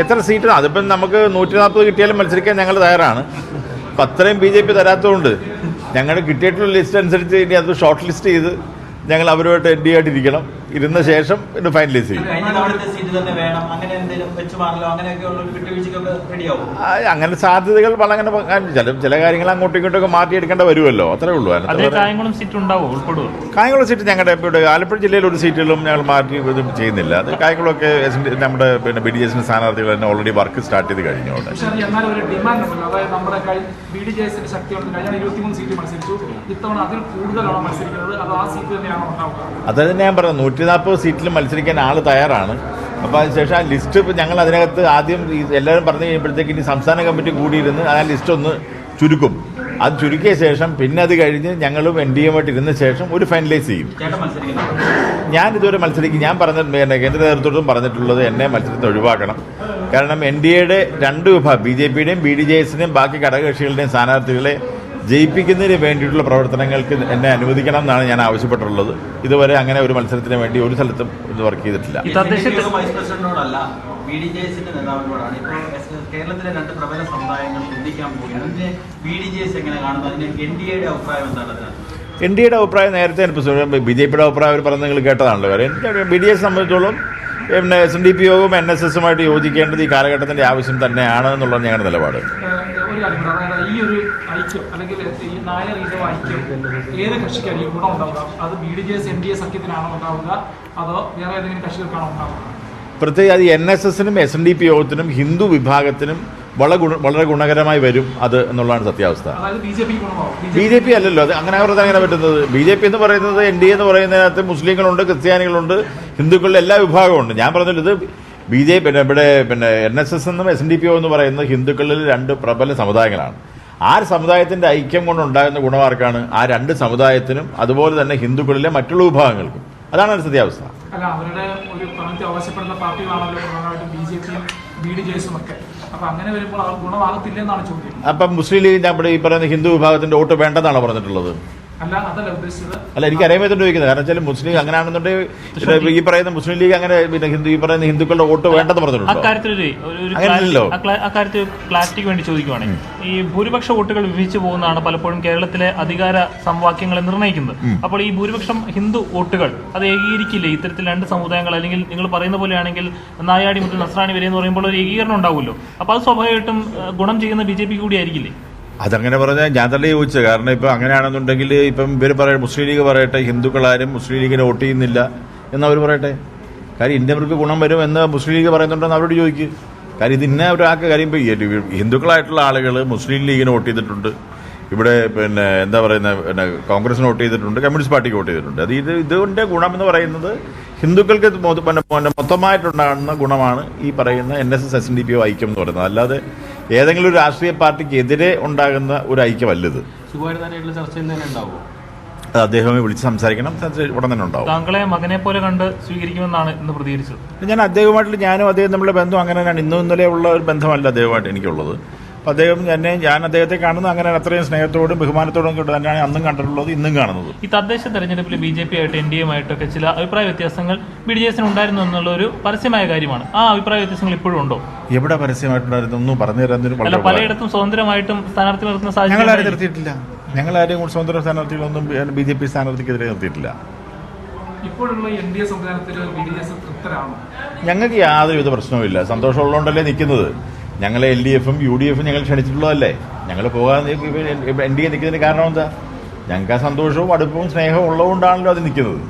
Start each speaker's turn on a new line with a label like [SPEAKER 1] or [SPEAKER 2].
[SPEAKER 1] എത്ര സീറ്റ്? അതിപ്പം നമുക്ക് 140 കിട്ടിയാലും മത്സരിക്കാൻ ഞങ്ങൾ തയ്യാറാണ്. അപ്പം അത്രയും BJP തരാത്തതുകൊണ്ട് ഞങ്ങൾ കിട്ടിയിട്ടുള്ള ലിസ്റ്റ് അനുസരിച്ച് ഇനി അത് ഷോർട്ട് ലിസ്റ്റ് ചെയ്ത് ഞങ്ങൾ അവരുമായിട്ട് ND ആയിട്ടിരിക്കണം. ഇരുന്ന ശേഷം ഇത് ഫൈനലൈസ് ചെയ്യും. അങ്ങനെ സാധ്യതകൾ വളരെ ചില കാര്യങ്ങൾ അങ്ങോട്ടും ഇങ്ങോട്ടൊക്കെ മാറ്റിയെടുക്കേണ്ട വരുമല്ലോ, അത്രേ ഉള്ളൂ. കായംകുളം സീറ്റ് ഞങ്ങളുടെ ഇവിടെ ആലപ്പുഴ ജില്ലയിൽ ഒരു സീറ്റുകളും ഞങ്ങൾ മാറ്റി ഇതും ചെയ്യുന്നില്ല. അത് കായംകുളമൊക്കെ നമ്മുടെ BDJS സ്ഥാനാർത്ഥികൾ തന്നെ ഓൾറെഡി വർക്ക് സ്റ്റാർട്ട് ചെയ്ത് കഴിഞ്ഞോണ്ട്. അതായത് ഞാൻ പറഞ്ഞു 140 സീറ്റിൽ മത്സരിക്കാൻ ആൾ തയ്യാറാണ്. അപ്പോൾ അതിനുശേഷം ആ ലിസ്റ്റ് ഞങ്ങൾ അതിനകത്ത് ആദ്യം എല്ലാവരും പറഞ്ഞു കഴിയുമ്പോഴത്തേക്ക് ഇനി സംസ്ഥാന കമ്മിറ്റി കൂടിയിരുന്ന് ആ ലിസ്റ്റ് ഒന്ന് ചുരുക്കും. അത് ചുരുക്കിയ ശേഷം പിന്നെ അത് കഴിഞ്ഞ് ഞങ്ങളും NDAയുമായിട്ട് ഇരുന്ന ശേഷം ഒരു ഫൈനലൈസ് ചെയ്യും. ഞാൻ ഇതുവരെ മത്സരിക്കും. ഞാൻ കേന്ദ്ര നേതൃത്വം പറഞ്ഞിട്ടുള്ളത് എന്നെ മത്സരത്തിൽ ഒഴിവാക്കണം. കാരണം NDAയുടെ 2 വിഭാഗം BJPയുടെയും BDJSന്റെയും ബാക്കി ഘടകകക്ഷികളുടെയും സ്ഥാനാർത്ഥികളെ ജയിപ്പിക്കുന്നതിന് വേണ്ടിയിട്ടുള്ള പ്രവർത്തനങ്ങൾക്ക് എന്നെ അനുവദിക്കണം എന്നാണ് ഞാൻ ആവശ്യപ്പെട്ടുള്ളത്. ഇതുവരെ അങ്ങനെ ഒരു മത്സരത്തിന് വേണ്ടി ഒരു സ്ഥലത്തും ഇത് വർക്ക് ചെയ്തിട്ടില്ല.
[SPEAKER 2] വൈസ് പ്രസിഡന്റിനോടല്ല, BDJSന്റെ നേതാവിനോടാണ്. ഇപ്പോൾ കേരളത്തിലെ 2 പ്രബല സമുദായങ്ങൾ ചിന്തിക്കാൻ പോവുകയാണ്. അതിനെ BDJS എങ്ങനെ കാണുന്നു? അതിന് NDAയുടെ അഭിപ്രായം എന്താണ്?
[SPEAKER 1] NDAയുടെ അഭിപ്രായം നേരത്തെ BJPയുടെ അഭിപ്രായം അവർ പറഞ്ഞ് നിങ്ങൾ കേട്ടതാണല്ലോ. കാര്യം BDJS സംബന്ധിച്ചോളം പിന്നെ SNDP യോഗവും NSSുമായിട്ട് യോജിക്കേണ്ടത് ഈ കാലഘട്ടത്തിന്റെ ആവശ്യം തന്നെയാണ് എന്നുള്ളത് ഞങ്ങളുടെ നിലപാട്.
[SPEAKER 3] ഈ ഒരു ഐക്യം അല്ലെങ്കിൽ ഈ നായർ ഈഴവ ഐക്യം ഏത് കക്ഷിക്കായിരിക്കും ഗുണം ഉണ്ടാവുക? അത് BDJS NDA സഖ്യത്തിനാണോ ഉണ്ടാവുക, അതോ വേറെ ഏതെങ്കിലും കക്ഷികൾക്കാണോ ഉണ്ടാവുക?
[SPEAKER 1] പ്രത്യേകിച്ച് NSSനും SNDP യോഗത്തിനും ഹിന്ദു വിഭാഗത്തിനും വളരെ ഗുണകരമായി വരും അത് എന്നുള്ളതാണ് സത്യാവസ്ഥ. BJP അല്ലല്ലോ അത് അങ്ങനെ പറഞ്ഞാൽ അങ്ങനെ പറ്റുന്നത്. BJP എന്ന് പറയുന്നത് NDA എന്ന് പറയുന്നതിനകത്ത് മുസ്ലിങ്ങളുണ്ട്, ക്രിസ്ത്യാനികളുണ്ട്, ഹിന്ദുക്കളുടെ എല്ലാ വിഭാഗമുണ്ട്. ഞാൻ പറഞ്ഞില്ല ഇത് BJP ഇവിടെ NSS എന്നും SNDP എന്ന് പറയുന്നത് ഹിന്ദുക്കളിൽ 2 പ്രബല സമുദായങ്ങളാണ്. ആ സമുദായത്തിന്റെ ഐക്യം കൊണ്ടുണ്ടാകുന്ന ഗുണമാർക്കാണ് ആ 2 സമുദായത്തിനും അതുപോലെ തന്നെ ഹിന്ദുക്കളിലെ മറ്റുള്ള വിഭാഗങ്ങൾക്കും. അതാണ് അതിന്റെ സത്യാവസ്ഥ.
[SPEAKER 3] അല്ല, അവരുടെ ഒരു പ്രവൃത്തി അവകാശപ്പെടുന്ന പാർട്ടികളാണല്ലോ BJPയും BDJSും ഒക്കെ. അപ്പൊ അങ്ങനെ വരുമ്പോൾ അവർ ഗുണമാകത്തില്ലെന്നാണ് ചോദ്യം.
[SPEAKER 1] അപ്പം മുസ്ലിം ലീഗ് നമ്മുടെ ഈ പറയുന്ന ഹിന്ദു വിഭാഗത്തിന്റെ വോട്ട് വേണ്ടെന്നാണ് പറഞ്ഞിട്ടുള്ളത്. അല്ല, എനിക്ക് അറിയാൻ ചോദിക്കുന്നത്. കാരണം വെച്ചാൽ മുസ്ലിം അങ്ങനെയാണെന്നുണ്ടെങ്കിൽ ഈ പറയുന്ന മുസ്ലിം ലീഗ് അങ്ങനെ ഈ പറയുന്ന ഹിന്ദുക്കളുടെ വോട്ട് വേണ്ടെന്ന് പറഞ്ഞിട്ടുണ്ടോ? അങ്ങനെയല്ലോ.
[SPEAKER 4] അക്കാര്യത്തിൽ ക്ലാരിറ്റിക്ക് വേണ്ടി ചോദിക്കുവാണെങ്കിൽ ഈ ഭൂരിപക്ഷ വോട്ടുകൾ വിഭജിച്ചു പോകുന്നതാണ് പലപ്പോഴും കേരളത്തിലെ അധികാര സമവാക്യങ്ങളെ നിർണ്ണയിക്കുന്നത്. അപ്പോൾ ഈ ഭൂരിപക്ഷം ഹിന്ദു വോട്ടുകൾ അത് ഏകീകരിക്കില്ലേ? ഇത്തരത്തിൽ 2 സമുദായങ്ങൾ അല്ലെങ്കിൽ നിങ്ങൾ പറയുന്ന പോലെയാണെങ്കിൽ നായാടി മുതൽ നസ്രാണി വരെ എന്ന് പറയുമ്പോൾ ഒരു ഏകീകരണം ഉണ്ടാവുമല്ലോ. അപ്പോൾ അത് സ്വാഭാവികമായിട്ടും ഗുണം ചെയ്യുന്ന BJP കൂടി ആയിരിക്കില്ലേ?
[SPEAKER 1] അതങ്ങനെ പറഞ്ഞാൽ ഞാൻ തന്നെ ചോദിച്ചത്. കാരണം ഇപ്പം അങ്ങനെയാണെന്നുണ്ടെങ്കിൽ ഇപ്പം ഇവർ മുസ്ലിം ലീഗ് പറയട്ടെ ഹിന്ദുക്കളാരും മുസ്ലിം ലീഗിനെ വോട്ട് ചെയ്യുന്നില്ല എന്നവർ പറയട്ടെ. കാര്യം ഇന്നവർക്ക് ഗുണം വരും എന്ന് മുസ്ലിം ലീഗ് പറയുന്നുണ്ടെന്ന് അവരോട് ചോദിക്കുക. കാര്യം ഇത് ഇന്ന ഒരാൾക്ക് കാര്യം ഇപ്പോൾ ഹിന്ദുക്കളായിട്ടുള്ള ആളുകൾ മുസ്ലിം ലീഗിന് വോട്ട് ചെയ്തിട്ടുണ്ട്, ഇവിടെ എന്താ പറയുന്ന കോൺഗ്രസിന് വോട്ട് ചെയ്തിട്ടുണ്ട്, കമ്മ്യൂണിസ്റ്റ് പാർട്ടിക്ക് വോട്ട് ചെയ്തിട്ടുണ്ട്. അത് ഇതിൻ്റെ ഗുണമെന്ന് പറയുന്നത് ഹിന്ദുക്കൾക്ക് മൊത്തമായിട്ടുണ്ടാകുന്ന ഗുണമാണ് ഈ പറയുന്ന NSS SNDP ഐക്യം എന്ന് പറയുന്നത്. അല്ലാതെ ഏതെങ്കിലും ഒരു രാഷ്ട്രീയ പാർട്ടിക്ക് എതിരെ ഉണ്ടാകുന്ന ഒരു ഐക്യമല്ലത്. അത് അദ്ദേഹമെ വിളിച്ച് സംസാരിക്കണം, ഉടൻ തന്നെ ഉണ്ടാവും.
[SPEAKER 4] താങ്കളെ മകനെ പോലെ കണ്ട് സ്വീകരിക്കുമെന്നാണ് ഇന്ന് പ്രതികരിച്ചത്.
[SPEAKER 1] ഞാൻ അദ്ദേഹമായിട്ട് ഞാനും അദ്ദേഹം തമ്മിലുള്ള ബന്ധം അങ്ങനെയാണ്. ഇന്നലെ ഉള്ള ഒരു ബന്ധമല്ല അദ്ദേഹമായിട്ട് എനിക്കുള്ളത്. അപ്പോൾ ഞാൻ അദ്ദേഹത്തെ കാണുന്നത് അങ്ങനെ അത്രയും സ്നേഹത്തോടും ബഹുമാനത്തോടും തന്നെയാണ് അന്നും കണ്ടിട്ടുള്ളത്, ഇന്നും കാണുന്നത്.
[SPEAKER 4] ഈ തദ്ദേശ തെരഞ്ഞെടുപ്പിൽ BJP ആയിട്ട് NDAയുമായിട്ടൊക്കെ ചില അഭിപ്രായ വ്യത്യാസങ്ങൾ BDJSന് ഉണ്ടായിരുന്നു എന്നുള്ള ഒരു പരസ്യമായ കാര്യമാണ്. ആ അഭിപ്രായ വ്യത്യാസങ്ങൾ ഇപ്പോഴും ഉണ്ടോ?
[SPEAKER 1] എവിടെ പരസ്യമായിട്ടുണ്ടായിരുന്നു? ഒന്നും പറഞ്ഞു തരാൻ
[SPEAKER 4] പലയിടത്തും സ്വതന്ത്രമായിട്ടും സ്ഥാനാർത്ഥി നിർത്തുന്ന സാഹചര്യം
[SPEAKER 1] ഞങ്ങളാരും നിർത്തിയിട്ടില്ല. ഞങ്ങളാരെയും കൂടി സ്വതന്ത്ര സ്ഥാനാർത്ഥികളൊന്നും BJP സ്ഥാനാർത്ഥിക്കെതിരെ നിർത്തിയിട്ടില്ല.
[SPEAKER 3] ഇപ്പോഴുള്ള NDA സംവിധാനത്തിൽ BDJS തൃപ്തരാണോ?
[SPEAKER 1] ഞങ്ങൾക്ക് യാതൊരുവിധ പ്രശ്നവുമില്ല. സന്തോഷമുള്ളതുകൊണ്ടല്ലേ നിൽക്കുന്നത്. ഞങ്ങളെ LDFും UDFും ഞങ്ങൾ ക്ഷണിച്ചിട്ടുള്ളതല്ലേ. ഞങ്ങൾ പോകാൻ NDA നിൽക്കുന്നതിന് കാരണം എന്താ? ഞങ്ങൾക്ക് ആ സന്തോഷവും അടുപ്പവും സ്നേഹവും ഉള്ളതുകൊണ്ടാണല്ലോ അത് നിൽക്കുന്നത്.